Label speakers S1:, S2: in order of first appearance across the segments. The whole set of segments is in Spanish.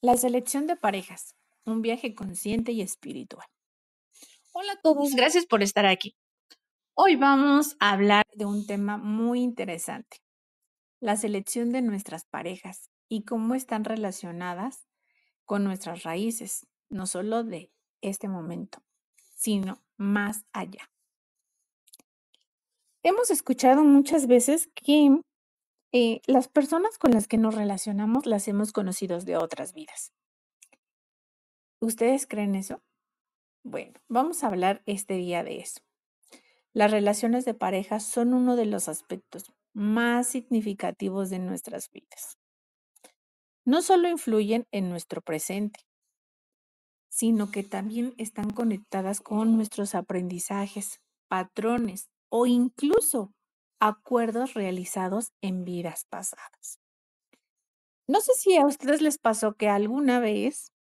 S1: La selección de parejas, un viaje consciente y espiritual. Hola a todos, gracias por estar aquí. Hoy vamos a hablar de un tema muy interesante, la selección de nuestras parejas y cómo están relacionadas con nuestras raíces, no solo de este momento, sino más allá. Hemos escuchado muchas veces que las personas con las que nos relacionamos las hemos conocido de otras vidas. ¿Ustedes creen eso? Bueno, vamos a hablar este día de eso. Las relaciones de pareja son uno de los aspectos más significativos de nuestras vidas. No solo influyen en nuestro presente, sino que también están conectadas con nuestros aprendizajes, patrones o incluso acuerdos realizados en vidas pasadas. No sé si a ustedes les pasó que alguna vez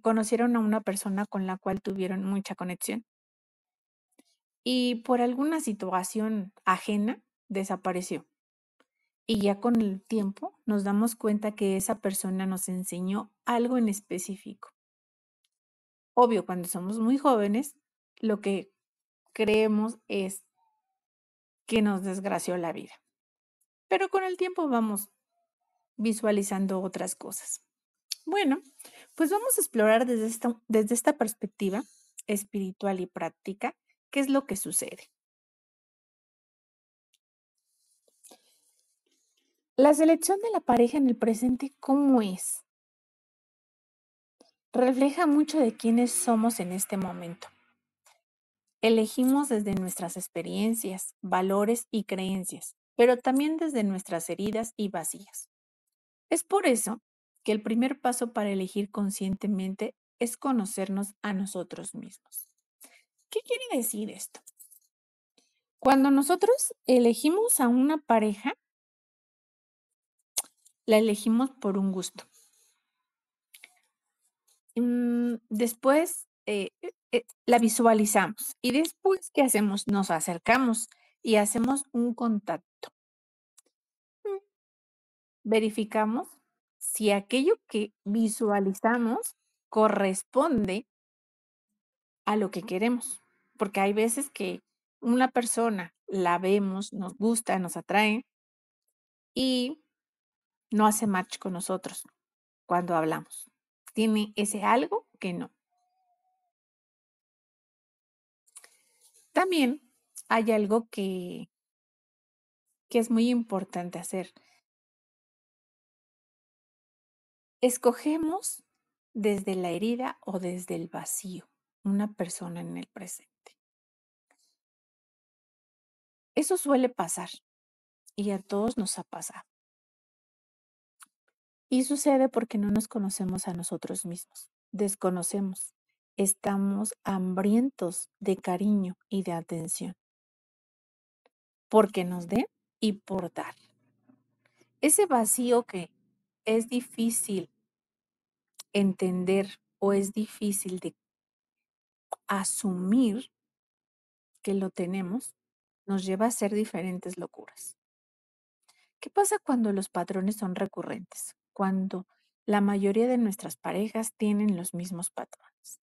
S1: conocieron a una persona con la cual tuvieron mucha conexión y por alguna situación ajena desapareció. Y ya con el tiempo nos damos cuenta que esa persona nos enseñó algo en específico. Obvio, cuando somos muy jóvenes, lo que creemos es que nos desgració la vida. Pero con el tiempo vamos visualizando otras cosas. Bueno, pues vamos a explorar desde esta perspectiva espiritual y práctica qué es lo que sucede. La selección de la pareja en el presente, ¿cómo es? Refleja mucho de quiénes somos en este momento. Elegimos desde nuestras experiencias, valores y creencias, pero también desde nuestras heridas y vacíos. Es por eso que el primer paso para elegir conscientemente es conocernos a nosotros mismos. ¿Qué quiere decir esto? Cuando nosotros elegimos a una pareja, la elegimos por un gusto. Después la visualizamos y después, ¿qué hacemos? Nos acercamos y hacemos un contacto. Verificamos si aquello que visualizamos corresponde a lo que queremos, porque hay veces que una persona la vemos, nos gusta, nos atrae y no hace match con nosotros cuando hablamos. Tiene ese algo que no. También hay algo que es muy importante hacer. Escogemos desde la herida o desde el vacío una persona en el presente. Eso suele pasar y a todos nos ha pasado. Y sucede porque no nos conocemos a nosotros mismos, desconocemos, estamos hambrientos de cariño y de atención, porque nos den y por dar. Ese vacío que es difícil entender o es difícil de asumir que lo tenemos, nos lleva a hacer diferentes locuras. ¿Qué pasa cuando los patrones son recurrentes? Cuando la mayoría de nuestras parejas tienen los mismos patrones.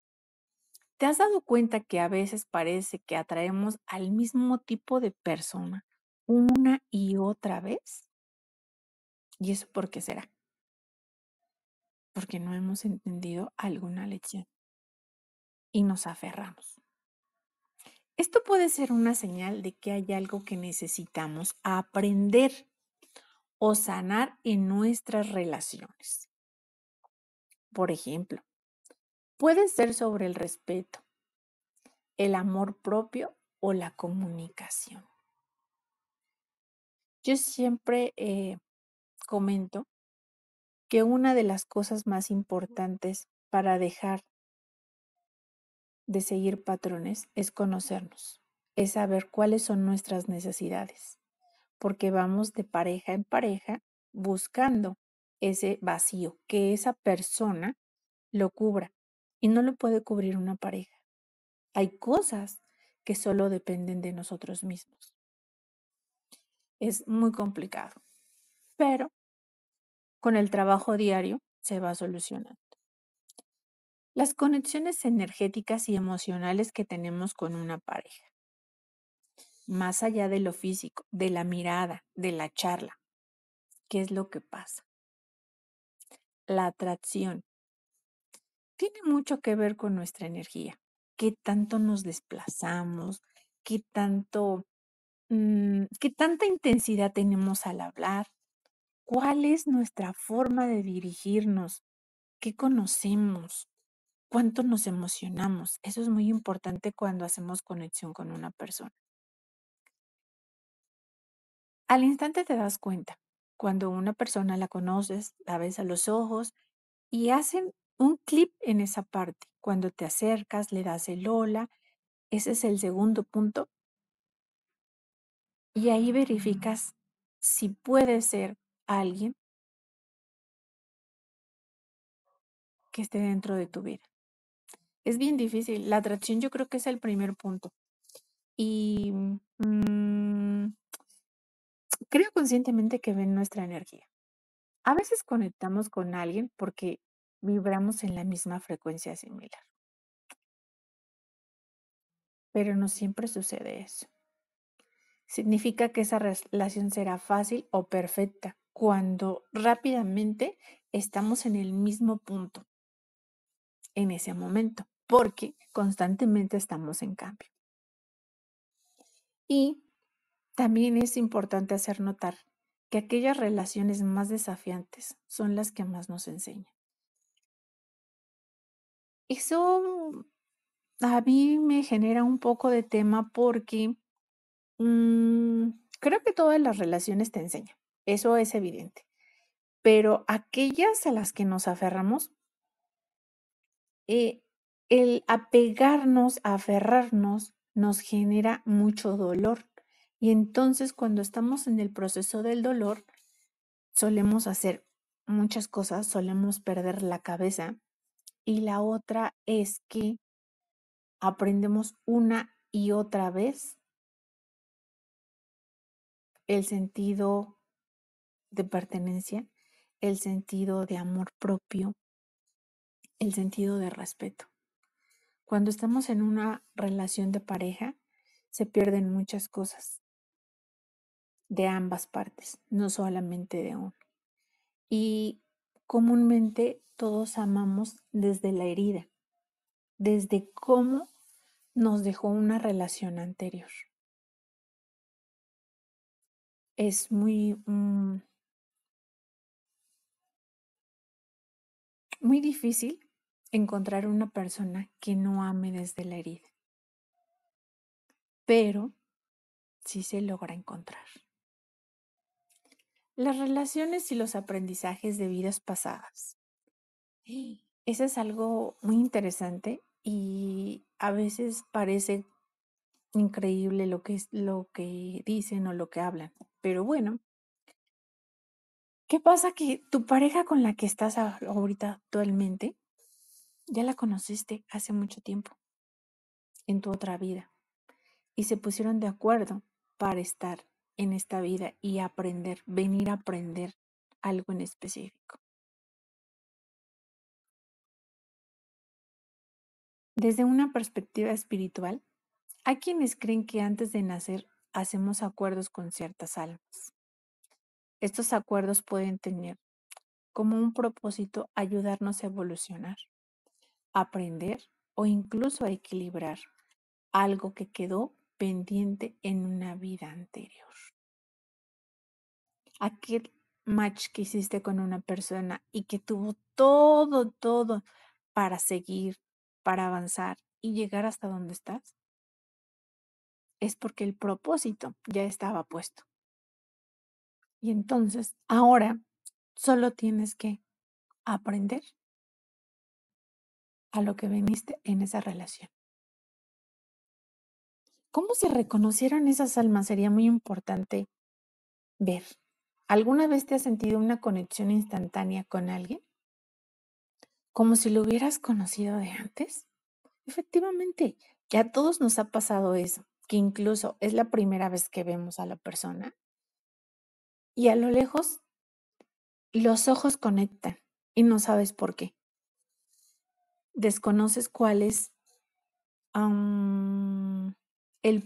S1: ¿Te has dado cuenta que a veces parece que atraemos al mismo tipo de persona una y otra vez? ¿Y eso por qué será? Porque no hemos entendido alguna lección y nos aferramos. Esto puede ser una señal de que hay algo que necesitamos aprender o sanar en nuestras relaciones. Por ejemplo, puede ser sobre el respeto, el amor propio o la comunicación. Yo siempre comento que una de las cosas más importantes para dejar de seguir patrones es conocernos, es saber cuáles son nuestras necesidades, porque vamos de pareja en pareja buscando ese vacío, que esa persona lo cubra y no lo puede cubrir una pareja. Hay cosas que solo dependen de nosotros mismos. Es muy complicado, pero con el trabajo diario se va solucionando. Las conexiones energéticas y emocionales que tenemos con una pareja, más allá de lo físico, de la mirada, de la charla, ¿qué es lo que pasa? La atracción tiene mucho que ver con nuestra energía. ¿Qué tanto nos desplazamos? ¿Qué tanto, qué tanta intensidad tenemos al hablar? ¿Cuál es nuestra forma de dirigirnos? ¿Qué conocemos? ¿Cuánto nos emocionamos? Eso es muy importante cuando hacemos conexión con una persona. Al instante te das cuenta, cuando una persona la conoces, la ves a los ojos y hacen un clip en esa parte. Cuando te acercas, le das el hola, ese es el segundo punto, y ahí verificas si puede ser alguien que esté dentro de tu vida. Es bien difícil. La atracción yo creo que es el primer punto. Y creo conscientemente que ven nuestra energía. A veces conectamos con alguien porque vibramos en la misma frecuencia similar, pero no siempre sucede eso. Significa que esa relación será fácil o perfecta cuando rápidamente estamos en el mismo punto en ese momento, porque constantemente estamos en cambio. Y también es importante hacer notar que aquellas relaciones más desafiantes son las que más nos enseñan. Eso a mí me genera un poco de tema porque creo que todas las relaciones te enseñan, eso es evidente, pero aquellas a las que nos aferramos, eh, el apegarnos, aferrarnos, nos genera mucho dolor. Y entonces cuando estamos en el proceso del dolor, solemos hacer muchas cosas, solemos perder la cabeza. Y la otra es que aprendemos una y otra vez el sentido de pertenencia, el sentido de amor propio, el sentido de respeto. Cuando estamos en una relación de pareja, se pierden muchas cosas de ambas partes, no solamente de uno. Y comúnmente todos amamos desde la herida, desde cómo nos dejó una relación anterior. Es muy difícil encontrar una persona que no ame desde la herida, pero sí se logra encontrar. Las relaciones y los aprendizajes de vidas pasadas. Eso es algo muy interesante y a veces parece increíble lo que dicen o lo que hablan. Pero bueno, ¿qué pasa? Que tu pareja con la que estás ahorita actualmente ya la conociste hace mucho tiempo en tu otra vida y se pusieron de acuerdo para estar en esta vida y aprender, venir a aprender algo en específico. Desde una perspectiva espiritual, hay quienes creen que antes de nacer hacemos acuerdos con ciertas almas. Estos acuerdos pueden tener como un propósito ayudarnos a evolucionar, aprender o incluso a equilibrar algo que quedó pendiente en una vida anterior. Aquel match que hiciste con una persona y que tuvo todo para seguir, para avanzar y llegar hasta donde estás, es porque el propósito ya estaba puesto. Y entonces, ahora solo tienes que aprender a lo que viniste en esa relación. ¿Cómo se reconocieron esas almas? Sería muy importante ver. ¿Alguna vez te has sentido una conexión instantánea con alguien? Como si lo hubieras conocido de antes. Efectivamente, ya a todos nos ha pasado eso, que incluso es la primera vez que vemos a la persona y a lo lejos los ojos conectan y no sabes por qué. Desconoces cuál es el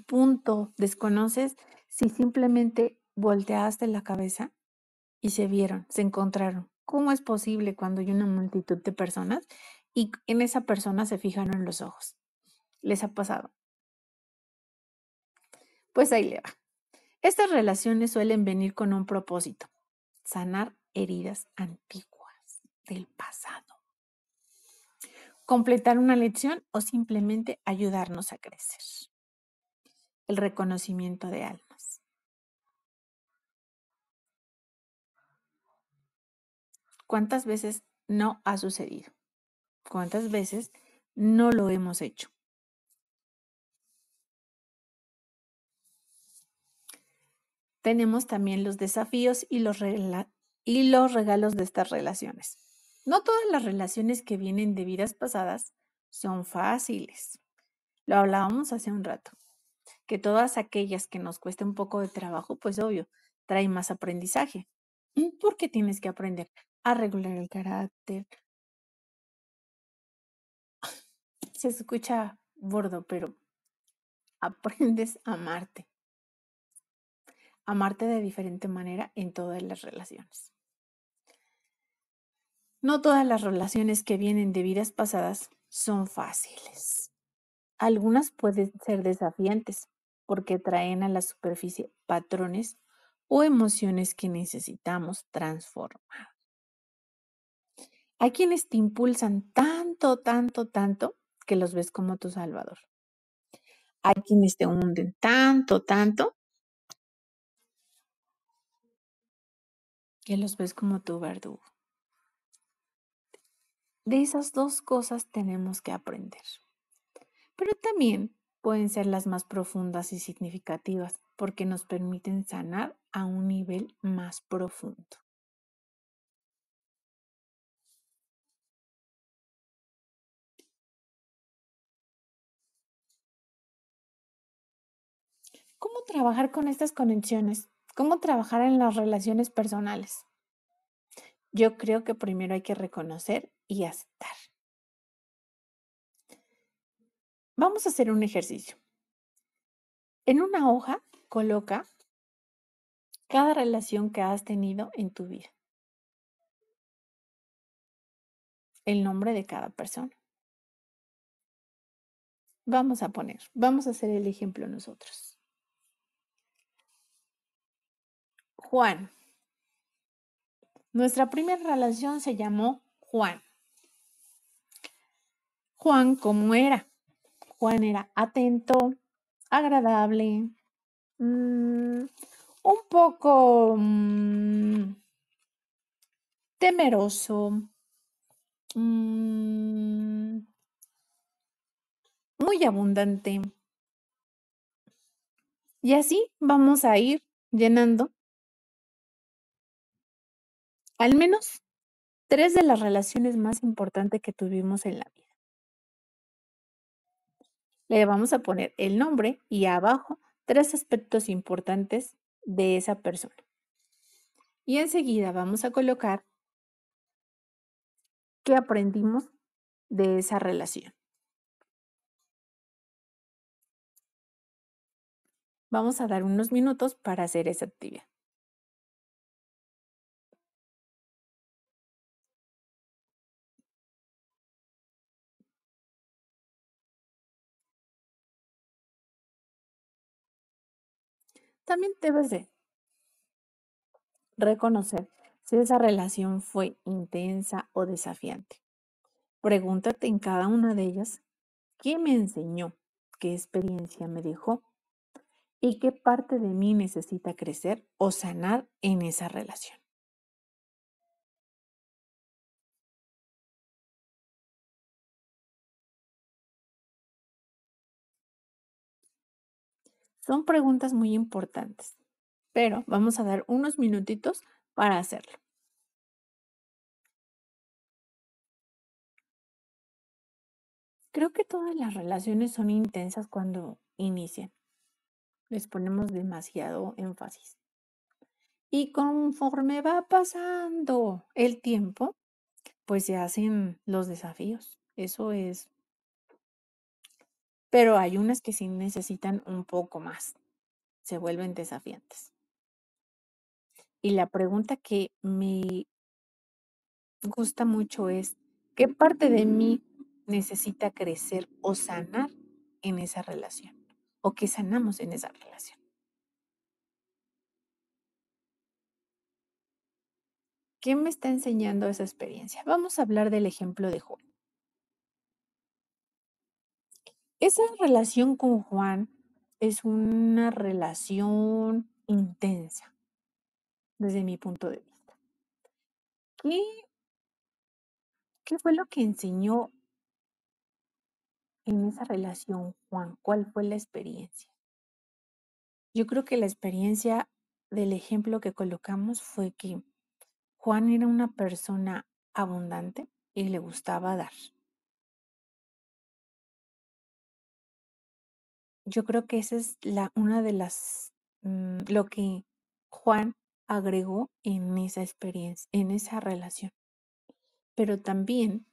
S1: punto, desconoces si simplemente volteaste la cabeza y se vieron, se encontraron. ¿Cómo es posible cuando hay una multitud de personas y en esa persona se fijaron los ojos? ¿Les ha pasado? Pues ahí le va. Estas relaciones suelen venir con un propósito: sanar heridas antiguas del pasado, completar una lección o simplemente ayudarnos a crecer. El reconocimiento de almas. ¿Cuántas veces no ha sucedido? ¿Cuántas veces no lo hemos hecho? Tenemos también los desafíos y los regalos de estas relaciones. No todas las relaciones que vienen de vidas pasadas son fáciles. Lo hablábamos hace un rato, que todas aquellas que nos cuesta un poco de trabajo, pues obvio, traen más aprendizaje. Porque tienes que aprender a regular el carácter. Se escucha gordo, pero aprendes a amarte de diferente manera en todas las relaciones. No todas las relaciones que vienen de vidas pasadas son fáciles. Algunas pueden ser desafiantes porque traen a la superficie patrones o emociones que necesitamos transformar. Hay quienes te impulsan tanto, tanto, tanto que los ves como tu salvador. Hay quienes te hunden tanto, tanto que los ves como tu verdugo. De esas dos cosas tenemos que aprender. Pero también pueden ser las más profundas y significativas porque nos permiten sanar a un nivel más profundo. ¿Cómo trabajar con estas conexiones? ¿Cómo trabajar en las relaciones personales? Yo creo que primero hay que reconocer y aceptar. Vamos a hacer un ejercicio. En una hoja, coloca cada relación que has tenido en tu vida, el nombre de cada persona. Vamos a hacer el ejemplo nosotros. Juan. Nuestra primera relación se llamó Juan. Juan, ¿cómo era? Juan era atento, agradable, un poco temeroso, muy abundante. Y así vamos a ir llenando al menos 3 de las relaciones más importantes que tuvimos en la vida. Le vamos a poner el nombre y abajo 3 aspectos importantes de esa persona. Y enseguida vamos a colocar qué aprendimos de esa relación. Vamos a dar unos minutos para hacer esa actividad. También debes de reconocer si esa relación fue intensa o desafiante. Pregúntate en cada una de ellas, ¿qué me enseñó? ¿Qué experiencia me dejó? ¿Y qué parte de mí necesita crecer o sanar en esa relación? Son preguntas muy importantes, pero vamos a dar unos minutitos para hacerlo. Creo que todas las relaciones son intensas cuando inician. Les ponemos demasiado énfasis. Y conforme va pasando el tiempo, pues se hacen los desafíos. Eso es. Pero hay unas que sí necesitan un poco más, se vuelven desafiantes. Y la pregunta que me gusta mucho es, ¿qué parte de mí necesita crecer o sanar en esa relación? ¿O qué sanamos en esa relación? ¿Qué me está enseñando esa experiencia? Vamos a hablar del ejemplo de Juan. Esa relación con Juan es una relación intensa desde mi punto de vista. ¿Qué, qué fue lo que enseñó en esa relación Juan? ¿Cuál fue la experiencia? Yo creo que la experiencia del ejemplo que colocamos fue que Juan era una persona abundante y le gustaba dar. Yo creo que esa es una de las, lo que Juan agregó en esa experiencia, en esa relación. Pero también,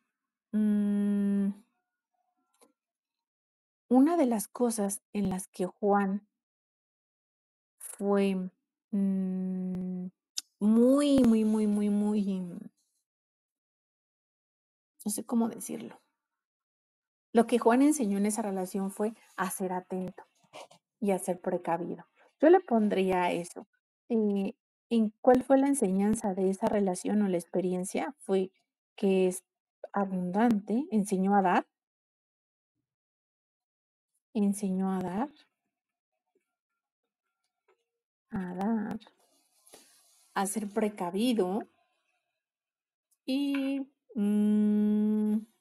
S1: mm, una de las cosas en las que Juan fue muy, muy, muy, muy, muy, no sé cómo decirlo. Lo que Juan enseñó en esa relación fue a ser atento y a ser precavido. Yo le pondría eso. Eh, ¿En cuál fue la enseñanza de esa relación o la experiencia? Fue que es abundante, enseñó a dar, a ser precavido y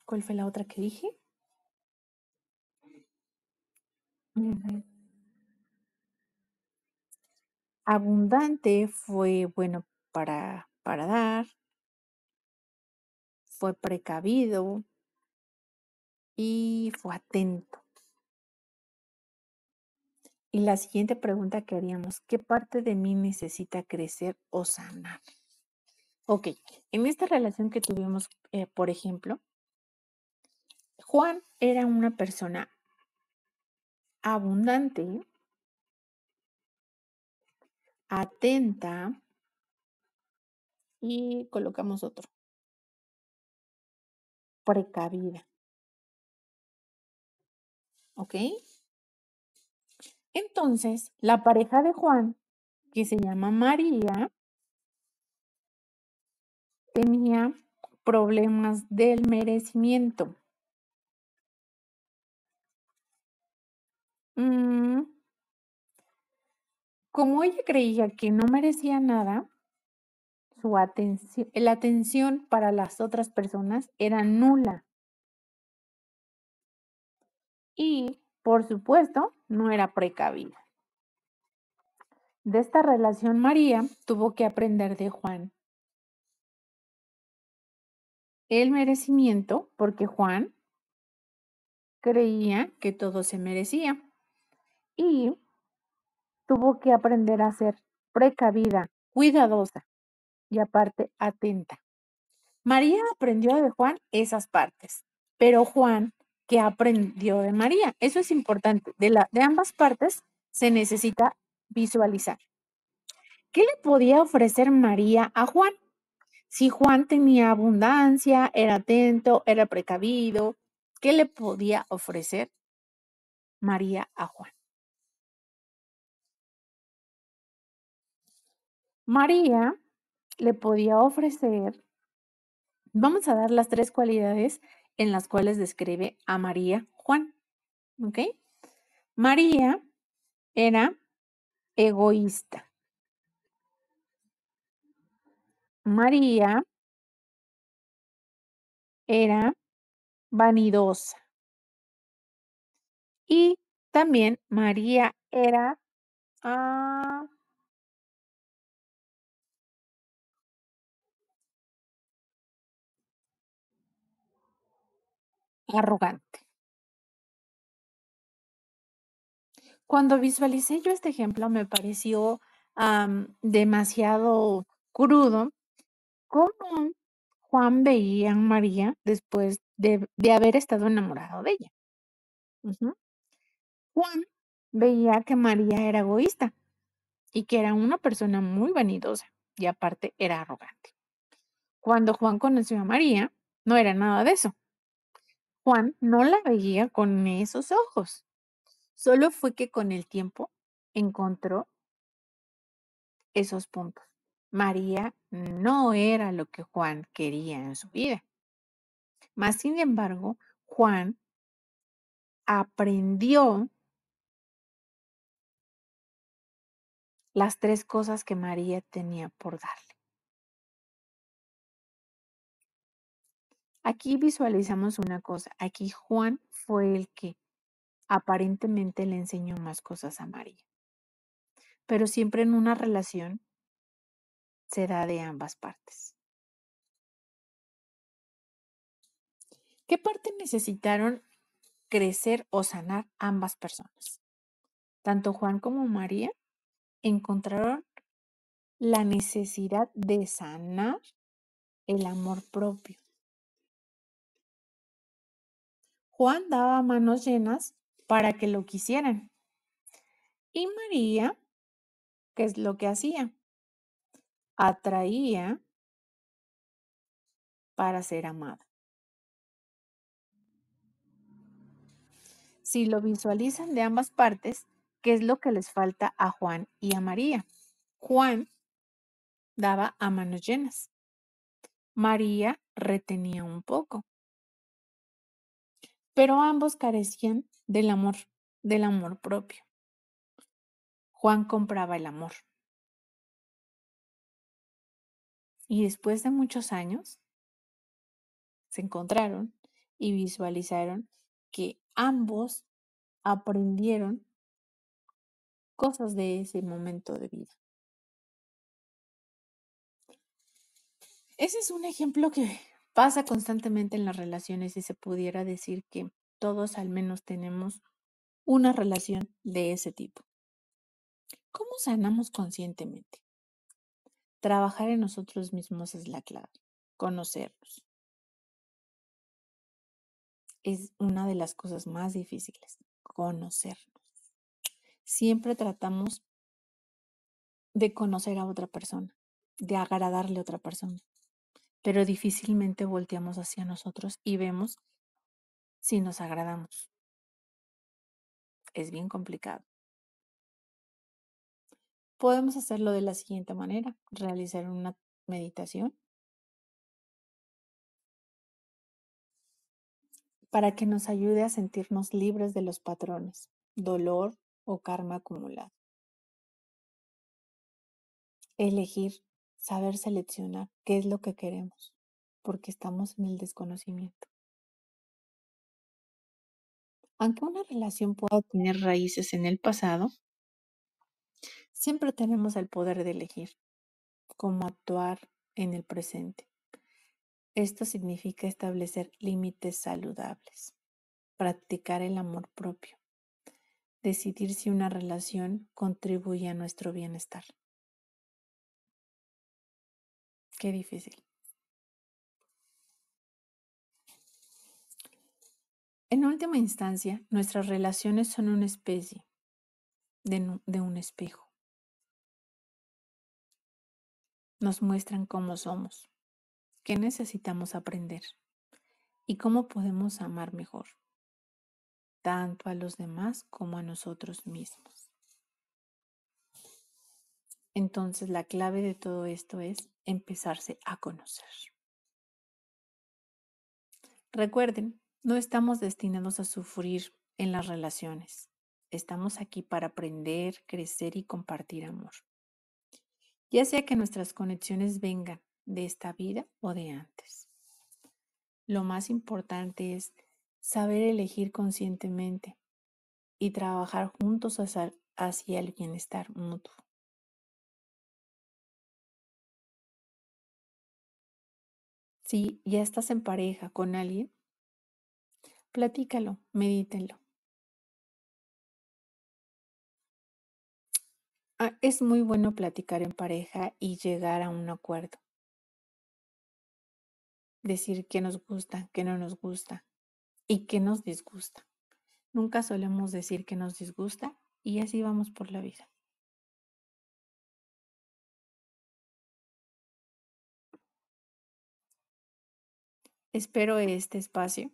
S1: ¿cuál fue la otra que dije? Ujú. Abundante fue bueno para dar, fue precavido y fue atento. Y la siguiente pregunta que haríamos, ¿qué parte de mí necesita crecer o sanar? Ok, en esta relación que tuvimos, por ejemplo, Juan era una persona abundante, atenta y colocamos otro, precavida. ¿Ok? Entonces, la pareja de Juan, que se llama María, tenía problemas del merecimiento. Mm, Como ella creía que no merecía nada, la atención para las otras personas era nula y, por supuesto, no era precavida. De esta relación, María tuvo que aprender de Juan el merecimiento porque Juan creía que todo se merecía y tuvo que aprender a ser precavida, cuidadosa y aparte atenta. María aprendió de Juan esas partes, pero Juan, ¿qué aprendió de María? Eso es importante. De ambas partes se necesita visualizar. ¿Qué le podía ofrecer María a Juan? Si Juan tenía abundancia, era atento, era precavido, ¿qué le podía ofrecer María a Juan? María le podía ofrecer, vamos a dar las tres cualidades en las cuales describe a María Juan, ¿ok? María era egoísta. María era vanidosa. Y también María era arrogante. Cuando visualicé yo este ejemplo me pareció demasiado crudo cómo Juan veía a María después de haber estado enamorado de ella. Ujú. Juan veía que María era egoísta y que era una persona muy vanidosa y aparte era arrogante. Cuando Juan conoció a María, no era nada de eso. Juan no la veía con esos ojos. Solo fue que con el tiempo encontró esos puntos. María no era lo que Juan quería en su vida. Mas, sin embargo, Juan aprendió las 3 cosas que María tenía por darle. Aquí visualizamos una cosa, aquí Juan fue el que aparentemente le enseñó más cosas a María, pero siempre en una relación se da de ambas partes. ¿Qué parte necesitaron crecer o sanar ambas personas? Tanto Juan como María encontraron la necesidad de sanar el amor propio. Juan daba manos llenas para que lo quisieran. Y María, ¿qué es lo que hacía? Atraía para ser amada. Si lo visualizan de ambas partes, ¿qué es lo que les falta a Juan y a María? Juan daba a manos llenas. María retenía un poco, pero ambos carecían del amor propio. Juan compraba el amor. Y después de muchos años, se encontraron y visualizaron que ambos aprendieron cosas de ese momento de vida. Ese es un ejemplo que pasa constantemente en las relaciones y se pudiera decir que todos al menos tenemos una relación de ese tipo. ¿Cómo sanamos conscientemente? Trabajar en nosotros mismos es la clave. Conocernos es una de las cosas más difíciles. Conocernos. Siempre tratamos de conocer a otra persona, de agradarle a otra persona, pero difícilmente volteamos hacia nosotros y vemos si nos agradamos. Es bien complicado. Podemos hacerlo de la siguiente manera, realizar una meditación para que nos ayude a sentirnos libres de los patrones, dolor o karma acumulado. Elegir, saber seleccionar qué es lo que queremos, porque estamos en el desconocimiento. Aunque una relación pueda tener raíces en el pasado, siempre tenemos el poder de elegir cómo actuar en el presente. Esto significa establecer límites saludables, practicar el amor propio, decidir si una relación contribuye a nuestro bienestar. Qué difícil. En última instancia, nuestras relaciones son una especie de un espejo. Nos muestran cómo somos, qué necesitamos aprender y cómo podemos amar mejor, tanto a los demás como a nosotros mismos. Entonces, la clave de todo esto es empezarse a conocer. Recuerden, no estamos destinados a sufrir en las relaciones. Estamos aquí para aprender, crecer y compartir amor. Ya sea que nuestras conexiones vengan de esta vida o de antes. Lo más importante es saber elegir conscientemente y trabajar juntos hacia el bienestar mutuo. Si ya estás en pareja con alguien, platícalo, medítenlo. Es muy bueno platicar en pareja y llegar a un acuerdo. decir qué nos gusta, qué no nos gusta y qué nos disgusta. Nunca solemos decir que nos disgusta y así vamos por la vida. Espero este espacio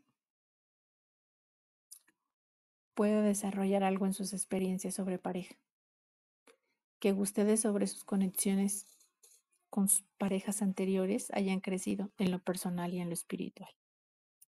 S1: pueda desarrollar algo en sus experiencias sobre pareja, que ustedes sobre sus conexiones con sus parejas anteriores hayan crecido en lo personal y en lo espiritual.